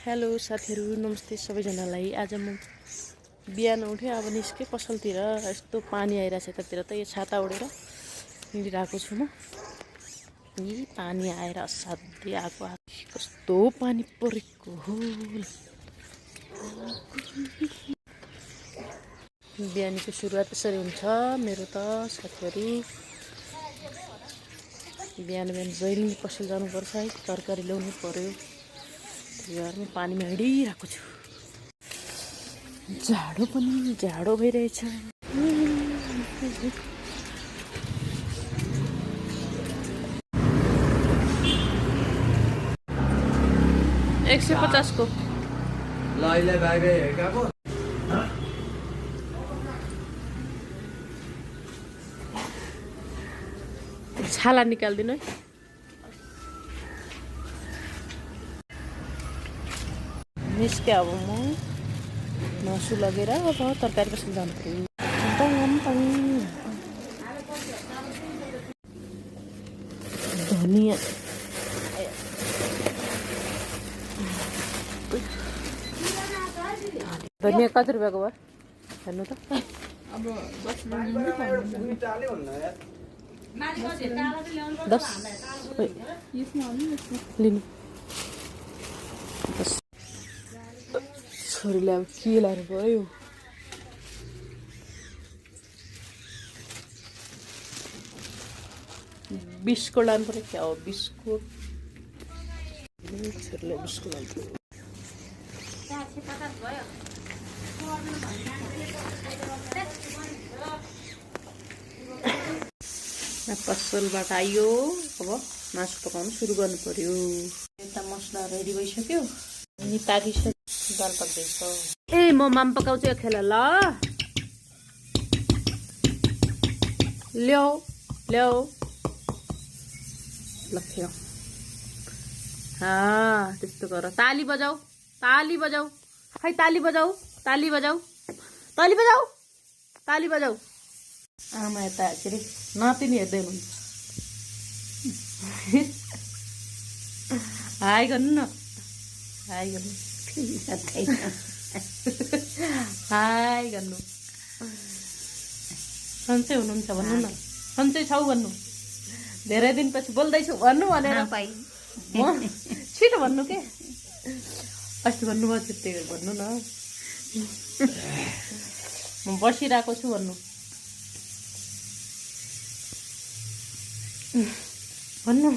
Hello साथीहरु, नमस्ते सबैजनालाई। आज म बिहान उठे अब निस्के पसलतिर। यस्तो पानी आइरहेछ यतातिर त। यो छाता ओढेर हिँडिरहेको छु म। यी पानी आएर असाध्यै आएको कस्तो पानी परेको हो। बिहानको सुरुवात यसरी हुन्छ मेरो त साथीहरु। बिहान जहिले पसल जानुपर्छ है, तरकारी ल्याउनु पर्यो। घरमा पानीमा हिँडिरहेको छु। जाडो भइरहेछ। 150 को लैले बागे हेकाको छाला निकाल्दिनु है। निस्के अब म मासु लगेर अब तरकारी पसल जानु पर्यो। धनिया धनिया कति रुपियाँको भयो हेर्नु त। अब 10 लिनु। छोरीले अब के लानु पर्यो। बिस्कुट लानु पर्यो क्या हो बिस्कुट। छोरीले बिस्कुट लानु पर्यो। पसलबाट आयो। अब मासु पकाउनु सुरु गर्नु पर्यो। यता मसला रेडी भइसक्यो। अनि पाकिसक्यो। दाल पाक्दैछ। ए म माम पकाउँछु यो खेला ल। ल्याऊ ल्याऊ ल खेल। त्यस्तो गर। ताली बजाऊ ताली बजाऊ। खै ताली बजाऊ ताली बजाऊ ताली बजाऊ ताली बजाऊ। आमा यता के अरे नातिनी हेर्दै हुनुहुन्छ। हाई गर्नु न। हाई गर्नु। हाई गर्नु। सन्चै हुनुहुन्छ भन्नु न। सन्चै छौ भन्नु। धेरै दिनपछि बोल्दैछु भन्नु भनेर म छिटो भन्नु के। अस्ति भन्नुभयो त्यही भन्नु न। म बसिरहेको छु भन्नु। भन्नु